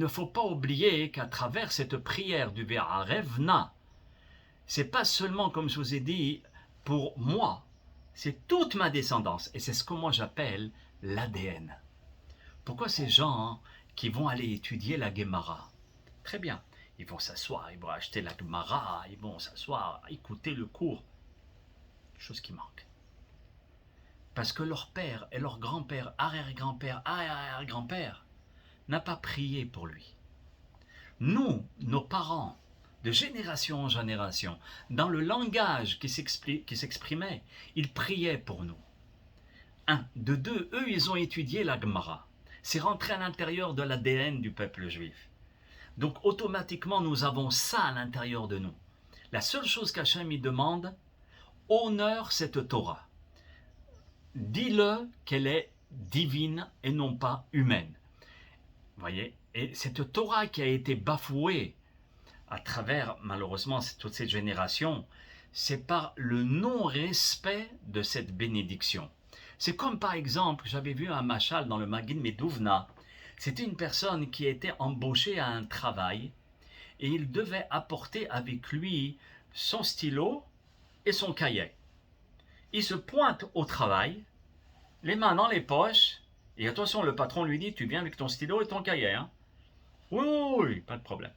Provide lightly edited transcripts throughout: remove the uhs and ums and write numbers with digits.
ne faut pas oublier qu'à travers cette prière du Ve'arevna, c'est pas seulement, comme je vous ai dit, pour moi, c'est toute ma descendance. Et c'est ce que moi j'appelle l'ADN. Pourquoi ces gens qui vont aller étudier la Gemara? Très bien, ils vont s'asseoir, ils vont acheter la Gemara, ils vont s'asseoir, écouter le cours. Chose qui manque. Parce que leur père et leur grand-père, arrière-grand-père, arrière-grand-père, n'a pas prié pour lui. Nous, nos parents, de génération en génération, dans le langage qui s'exprimait, ils priaient pour nous. Un. De deux, eux, ils ont étudié la Gemara. C'est rentré à l'intérieur de l'ADN du peuple juif. Donc, automatiquement, nous avons ça à l'intérieur de nous. La seule chose qu'Hachem y demande, honore cette Torah. Dis-le qu'elle est divine et non pas humaine. Vous voyez? Et cette Torah qui a été bafouée à travers, malheureusement, toute cette génération, c'est par le non-respect de cette bénédiction. C'est comme par exemple, j'avais vu un machal dans le Magid Meduvna, c'était une personne qui était embauchée à un travail et il devait apporter avec lui son stylo et son cahier. Il se pointe au travail, les mains dans les poches, et attention, le patron lui dit, tu viens avec ton stylo et ton cahier, hein? Oui, oui, oui, pas de problème.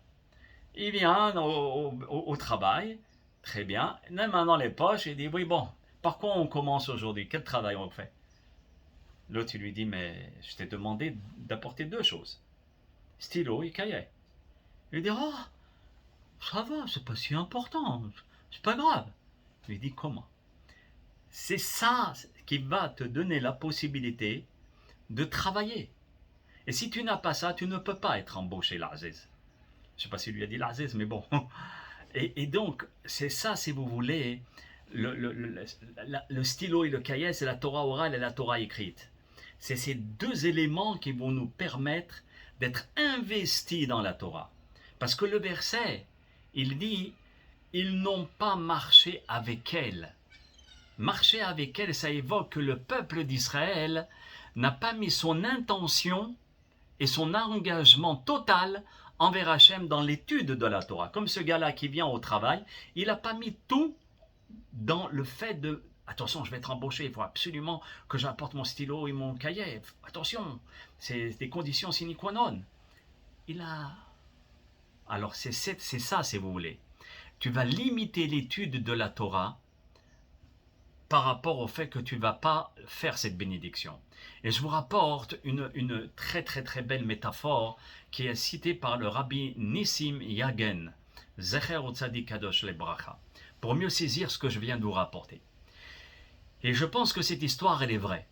Il vient au travail, très bien, les mains dans les poches, et il dit, oui, bon, par quoi on commence aujourd'hui? Quel travail on fait? L'autre, il lui dit, mais je t'ai demandé d'apporter deux choses, stylo et cahier. Il lui dit, oh, ça va, c'est pas si important, c'est pas grave. Il lui dit, comment? C'est ça qui va te donner la possibilité de travailler. Et si tu n'as pas ça, tu ne peux pas être embauché, l'Aziz. Je ne sais pas s'il lui a dit l'Aziz, mais bon. Et donc, c'est ça, si vous voulez, le stylo et le cahier, c'est la Torah orale et la Torah écrite. C'est ces deux éléments qui vont nous permettre d'être investis dans la Torah. Parce que le verset, il dit, ils n'ont pas marché avec elle. Marcher avec elle, ça évoque que le peuple d'Israël n'a pas mis son intention et son engagement total envers Hachem dans l'étude de la Torah. Comme ce gars-là qui vient au travail, il n'a pas mis tout dans le fait de « Attention, je vais être embauché, il faut absolument que j'apporte mon stylo et mon cahier. Attention, c'est des conditions sine qua non. » Il a... Alors c'est ça, si vous voulez. Tu vas limiter l'étude de la Torah par rapport au fait que tu ne vas pas faire cette bénédiction. Et je vous rapporte une très très très belle métaphore qui est citée par le rabbi Nissim Yagen, Zecher Utzadik Kadosh Lebracha, pour mieux saisir ce que je viens de vous rapporter. Et je pense que cette histoire, elle est vraie.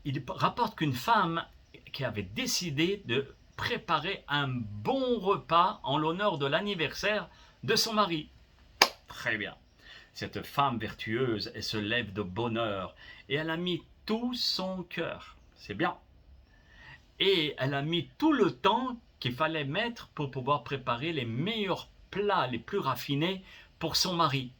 Il rapporte qu'une femme qui avait décidé de préparer un bon repas en l'honneur de l'anniversaire de son mari. Très bien. Cette femme vertueuse, elle se lève de bonne heure et elle a mis tout son cœur. C'est bien. Et elle a mis tout le temps qu'il fallait mettre pour pouvoir préparer les meilleurs plats, les plus raffinés pour son mari.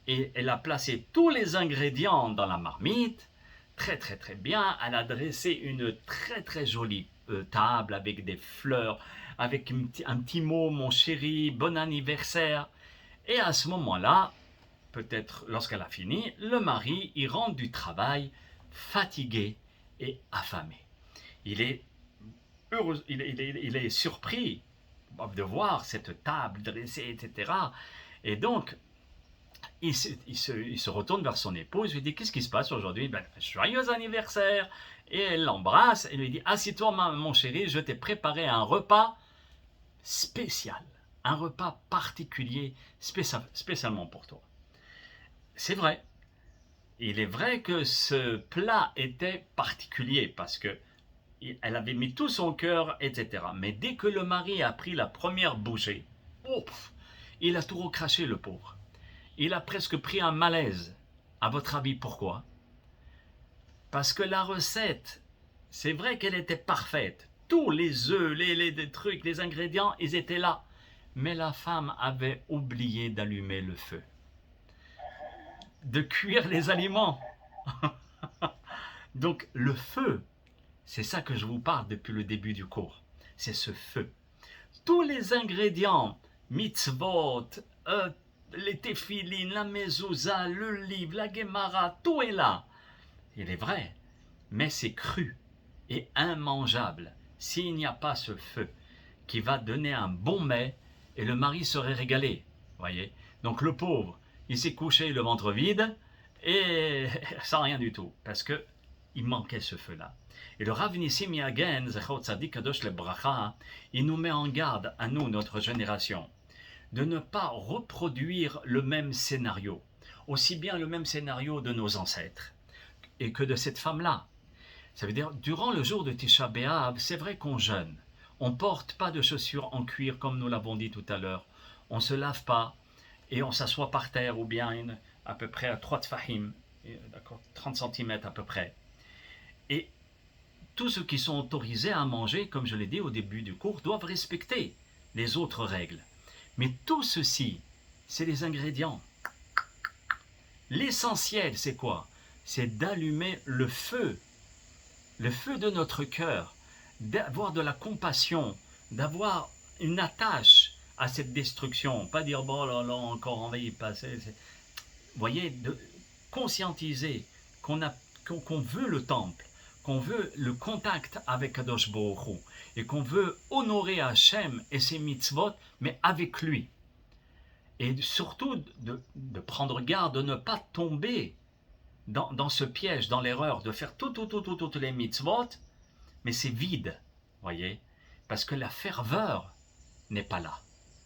Et elle a placé tous les ingrédients dans la marmite, très très très bien. Elle a dressé une très très jolie table avec des fleurs, avec un petit mot, mon chéri, bon anniversaire. Et à ce moment-là, peut-être lorsqu'elle a fini, le mari, il rentre du travail fatigué et affamé. Il est heureux, il est surpris de voir cette table dressée, etc. Et donc, il se retourne vers son épouse, lui dit, qu'est-ce qui se passe aujourd'hui? Ben, joyeux anniversaire! Et elle l'embrasse et lui dit, assieds-toi mon chéri, je t'ai préparé un repas spécial, un repas particulier, spécialement pour toi. C'est vrai. Il est vrai que ce plat était particulier parce que elle avait mis tout son cœur, etc. Mais dès que le mari a pris la première bouchée, ouf, il a tout recraché, le pauvre. Il a presque pris un malaise. À votre avis, pourquoi? Parce que la recette, c'est vrai qu'elle était parfaite. Tous les œufs, les trucs, les ingrédients, ils étaient là. Mais la femme avait oublié d'allumer le feu, de cuire les aliments. Donc le feu, c'est ça que je vous parle depuis le début du cours. c'est ce feu. Tous les ingrédients, mitzvot, les téphilines, la mezouza, le livre, la Gemara, tout est là. Il est vrai, mais c'est cru et immangeable s'il n'y a pas ce feu qui va donner un bon mets et le mari serait régalé. Voyez. Donc le pauvre, il s'est couché le ventre vide et sans rien du tout parce que il manquait ce feu-là. Et le Rav Nissim Yagen, Zechot Tzadik Kadosh Lebracha, il nous met en garde à nous, notre génération, de ne pas reproduire le même scénario, aussi bien le même scénario de nos ancêtres et que de cette femme-là. Ça veut dire, durant le jour de Tisha B'Av, c'est vrai qu'on jeûne. On ne porte pas de chaussures en cuir comme nous l'avons dit tout à l'heure. On ne se lave pas et on s'assoit par terre ou bien à peu près à 3 tfahim, 30 cm à peu près. Et tous ceux qui sont autorisés à manger, comme je l'ai dit au début du cours, doivent respecter les autres règles. Mais tout ceci, c'est les ingrédients. L'essentiel, c'est quoi? C'est d'allumer le feu de notre cœur, d'avoir de la compassion, d'avoir une attache à cette destruction. Pas dire, bon là là, encore on va y passer. Vous voyez, de conscientiser qu'on veut le temple, qu'on veut le contact avec Kadosh Baruch Hu, et qu'on veut honorer Hachem et ses mitzvot, mais avec lui. Et surtout de prendre garde de ne pas tomber dans ce piège, dans l'erreur, de faire toutes les mitzvot, mais c'est vide, voyez, parce que la ferveur n'est pas là.